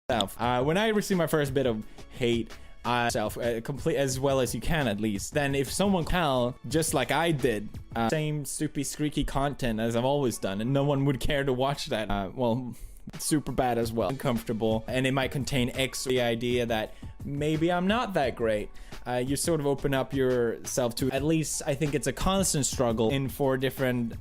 When I received my first bit of hate, complete as well as you can, at least, then if someone can, just like I did, same stupid squeaky content as I've always done, and no one would care to watch that, well, super bad as well, uncomfortable, and it might contain the idea that maybe I'm not that great. You sort of open up yourself to, at least I think it's a constant struggle in 4 different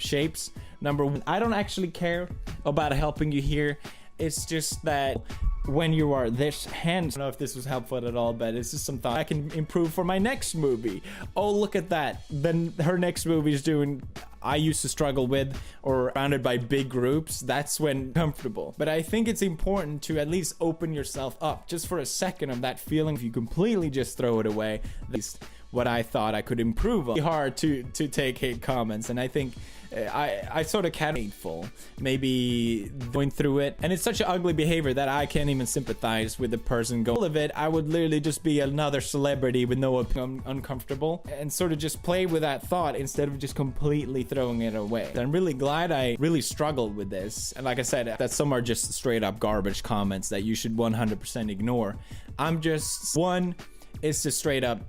shapes. Number one, I don't actually care about helping you here. It's just that when you are this hands, I don't know if this was helpful at all, but it's just some thought I can improve for my next movie. Oh, look at that. Then her next movie is doing I used to struggle with, or surrounded by big groups. That's when comfortable. But I think it's important to at least open yourself up just for a second of that feeling. If you completely just throw it away, at least what I thought I could improve on. It's hard to take hate comments, and I think I sort of hateful, maybe going through it, and it's such an ugly behavior that I can't even sympathize with the person going of it. I would literally just be another celebrity with no uncomfortable, and sort of just play with that thought instead of just completely throwing it away. I'm really glad I really struggled with this, and like I said, that some are just straight up garbage comments that you should 100% ignore. I'm just one. It's just straight up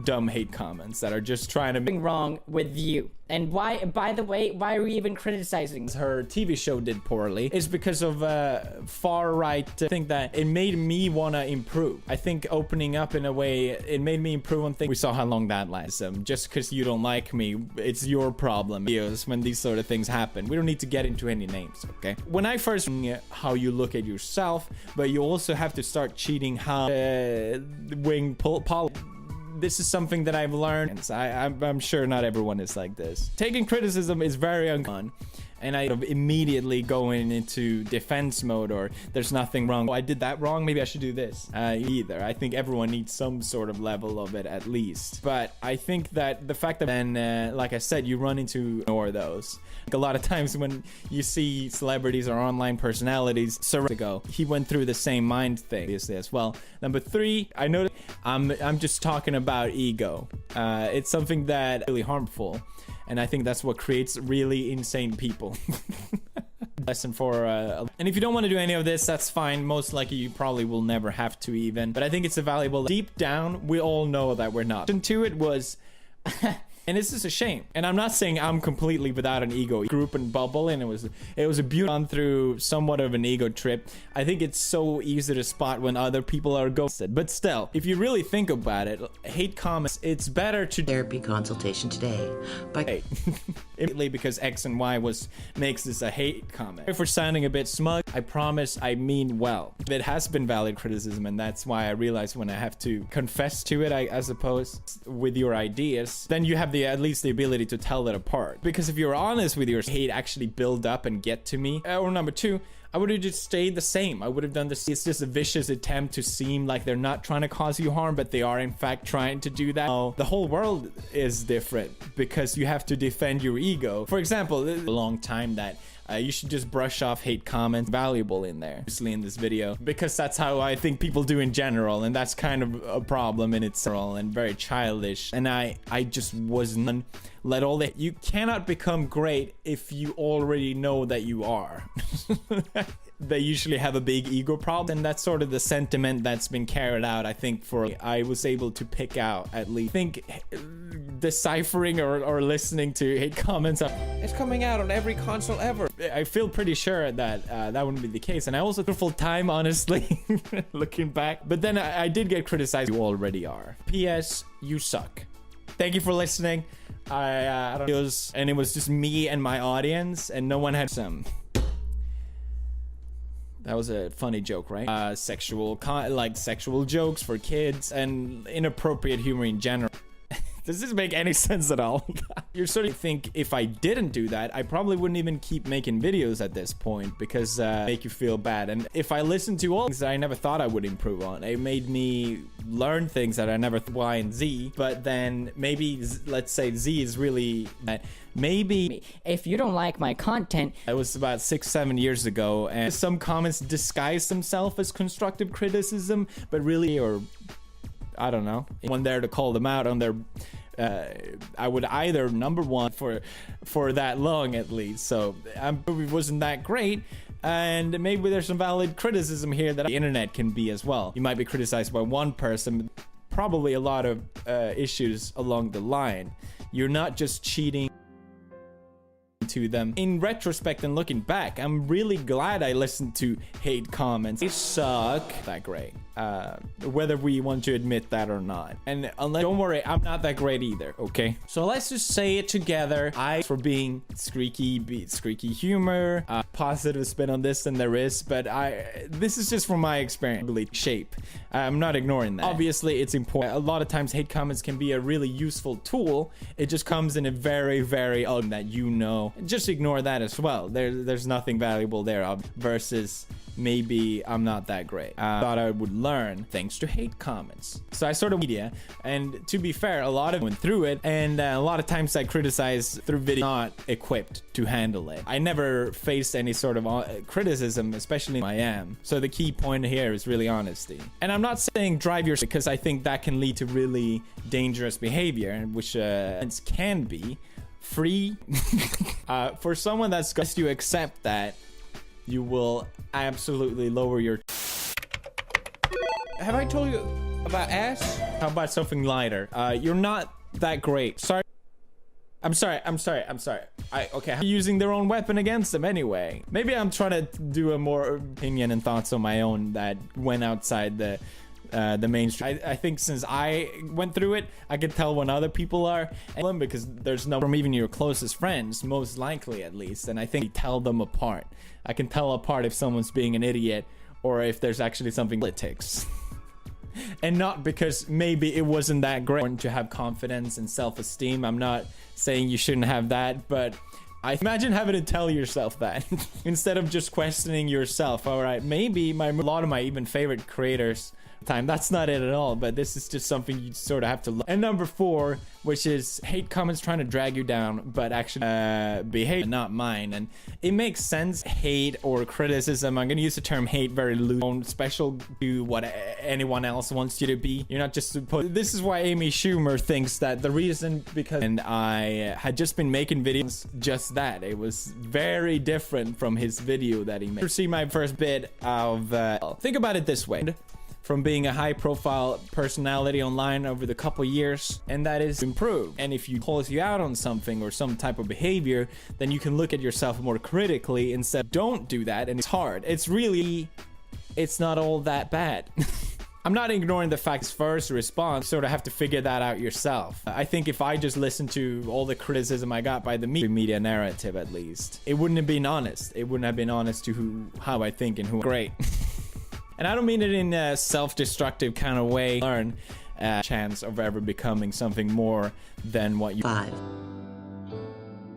dumb hate comments that are just trying to make wrong with you. And why, by the way, why are we even criticizing her TV show did poorly? Is because of far right. I think that it made me want to improve. I think opening up in a way, it made me improve on things. We saw how long that lasts. Just because you don't like me, it's your problem. When these sort of things happen, we don't need to get into any names, okay? When I first how you look at yourself, but you also have to start cheating how this is something that I've learned, and I'm sure not everyone is like this. Taking criticism is very uncommon, and I immediately going into defense mode, or there's nothing wrong. Oh, I did that wrong, maybe I should do this. Either. I think everyone needs some sort of level of it at least. But I think that the fact that then, like I said, you run into ignore those. Like a lot of times when you see celebrities or online personalities, he went through the same mind thing obviously as well. Number 3, I know I'm just talking about ego. It's something that really harmful, and I think that's what creates really insane people. Lesson for and if you don't want to do any of this, that's fine. Most likely you probably will never have to even, but I think it's a valuable. Deep down we all know that we're not. And to it was and this is a shame, and I'm not saying I'm completely without an ego group and bubble, and it was a beautiful gone through somewhat of an ego trip. I think it's so easy to spot when other people are ghosted, but still, if you really think about it, hate comments, it's better to therapy consultation today by immediately because X and Y makes this a hate comment. If we're sounding a bit smug, I promise I mean well. It has been valid criticism, and that's why I realize when I have to confess to it, I suppose, with your ideas, then you have at least the ability to tell it apart. Because if you're honest with your hate actually build up and get to me, or number 2, I would have just stayed the same. I would have done this. It's just a vicious attempt to seem like they're not trying to cause you harm, but they are in fact trying to do that. The whole world is different because you have to defend your ego. For example, a long time that you should just brush off hate comments. Valuable in there, obviously, in this video, because that's how I think people do in general, and that's kind of a problem in itself and very childish. And I just wasn't let all that. You cannot become great if you already know that you are. They usually have a big ego problem, and that's sort of the sentiment that's been carried out. I think I was able to pick out at least. I think deciphering or listening to hate comments, it's coming out on every console ever. I feel pretty sure that that wouldn't be the case, and I also took full time, honestly, looking back. But then I did get criticized. You already are. P.S. You suck. Thank you for listening. I don't know, and it was just me and my audience, and no one had some. That was a funny joke, right? Sexual jokes for kids and inappropriate humor in general. Does this make any sense at all? You're sort of think if I didn't do that, I probably wouldn't even keep making videos at this point because make you feel bad. And if I listened to all things that I never thought I would improve on, it made me learn things that I never Y and Z. But then maybe let's say Z is really that. Maybe if you don't like my content, it was about 6-7 years ago, and some comments disguised themselves as constructive criticism, but really, or I don't know, one there to call them out on their I would either number one for that long at least, so it wasn't that great. And maybe there's some valid criticism here that the internet can be as well. You might be criticized by one person, but probably a lot of issues along the line. You're not just cheating to them. In retrospect and looking back, I'm really glad I listened to hate comments. They suck that great, whether we want to admit that or not. And don't worry, I'm not that great either, okay? So let's just say it together. For being squeaky humor, positive spin on this than there is, but this is just from my experience. Shape. I'm not ignoring that. Obviously, it's important. A lot of times hate comments can be a really useful tool. It just comes in a very that you know. Just ignore that as well. There's nothing valuable there versus maybe I'm not that great. Thought I would learn thanks to hate comments. So I sort of media, and to be fair, a lot of went through it, and a lot of times I criticize through video, not equipped to handle it. I never faced any sort of criticism, especially I am. So the key point here is really honesty. And I'm not saying drive yourself, because I think that can lead to really dangerous behavior, which can be free. For someone that's going to accept that, you will absolutely lower your... Have I told you about ass? How about something lighter? You're not that great. Sorry. I'm sorry. Okay, I'm using their own weapon against them anyway. Maybe I'm trying to do a more opinion and thoughts on my own that went outside the mainstream. I think since I went through it, I could tell when other people are, because there's no from even your closest friends, most likely at least, and I think you tell them apart. I can tell apart if someone's being an idiot or if there's actually something politics. And not because maybe it wasn't that great to have confidence and self-esteem. I'm not saying you shouldn't have that, but I imagine having to tell yourself that instead of just questioning yourself. All right, maybe a lot of my even favorite creators that's not it at all, but this is just something you sort of have to look. And number 4, which is hate comments trying to drag you down, but actually behave, not mine. And it makes sense. Hate or criticism, I'm gonna use the term hate very loose, special to what anyone else wants you to be. You're not just supposed. This is why Amy Schumer thinks that the reason, because and I had just been making videos just that. It was very different from his video that he made. To see my first bit of think about it this way. From being a high-profile personality online over the couple years, and that is improved. And if you calls you out on something or some type of behavior, then you can look at yourself more critically instead. Don't do that, and it's hard. It's not all that bad. I'm not ignoring the facts first response, sort of have to figure that out yourself. I think if I just listened to all the criticism I got by the media narrative, at least, it wouldn't have been honest. It wouldn't have been honest to how I think and who. Great. And I don't mean it in a self-destructive kind of way. Learn chance of ever becoming something more than what you 5.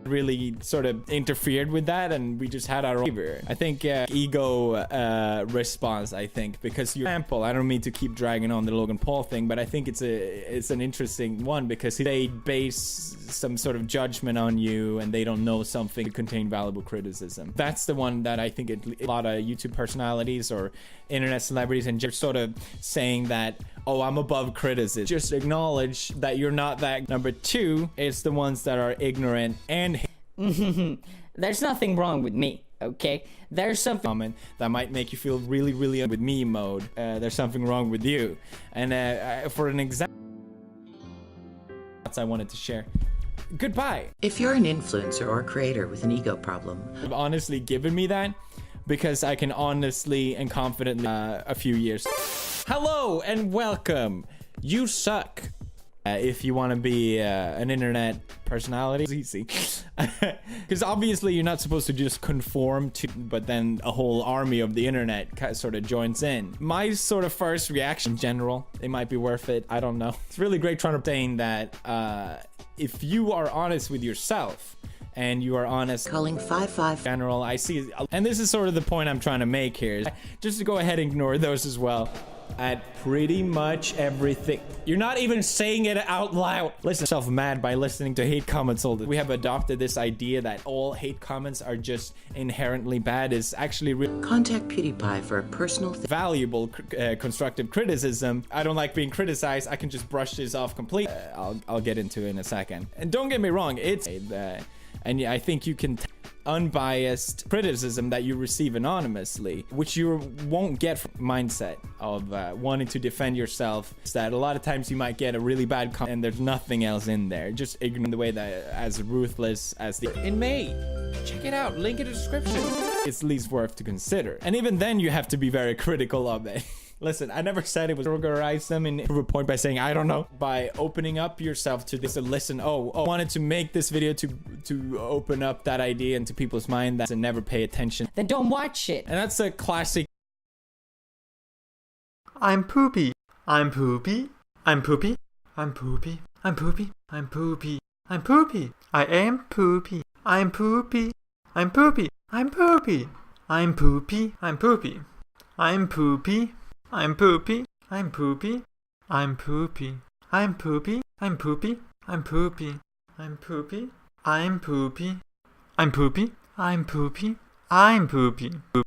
really sort of interfered with that, and we just had our own behavior. I think ego response, I think, because you example, I don't mean to keep dragging on the Logan Paul thing, but I think it's an interesting one because they base some sort of judgment on you and they don't know something to contain valuable criticism. That's the one that I think a lot of YouTube personalities or internet celebrities and just sort of saying that, oh, I'm above criticism. Just acknowledge that you're not that. Number 2 is the ones that are ignorant and there's nothing wrong with me, okay? There's something that might make you feel really with me mode. There's something wrong with you. And for an example, I wanted to share. Goodbye. If you're an influencer or creator with an ego problem, I've honestly given me that because I can honestly and confidently a few years. Hello and welcome. You suck. If you want to be an internet personality, it's easy. Because obviously you're not supposed to just conform to, but then a whole army of the internet sort of joins in. My sort of first reaction in general, it might be worth it. I don't know. It's really great trying to saying that if you are honest with yourself and you are honest calling 55 general, I see, and this is sort of the point I'm trying to make here, just to go ahead and ignore those as well. At pretty much everything. You're not even saying it out loud. Listen yourself mad by listening to hate comments all the time. We have adopted this idea that all hate comments are just inherently bad. Is actually contact PewDiePie for a personal valuable constructive criticism. I don't like being criticized. I can just brush this off completely. I'll get into it in a second. And don't get me wrong, it's And I think you can unbiased criticism that you receive anonymously, which you won't get from mindset of wanting to defend yourself. Is that a lot of times you might get a really bad comment and there's nothing else in there, just ignoring the way that as ruthless as the In May, check it out, link in the description. it's least worth to consider. And even then you have to be very critical of it. Listen, I never said it was organize them and prove a point by saying I don't know, by opening up yourself to this and listen. I wanted to make this video to open up that idea into people's mind that never pay attention. Then don't watch it. And that's a classic. I'm poopy. I'm poopy. I'm poopy. I'm poopy. I'm poopy. I'm poopy. I'm poopy. I am poopy. I'm poopy. I'm poopy. I'm poopy. I'm poopy. I'm poopy. I'm poopy. I'm poopy. I'm poopy. I'm poopy. I'm poopy. I'm poopy. I'm poopy. I'm poopy. I'm poopy. I'm poopy. I'm poopy. I'm poopy.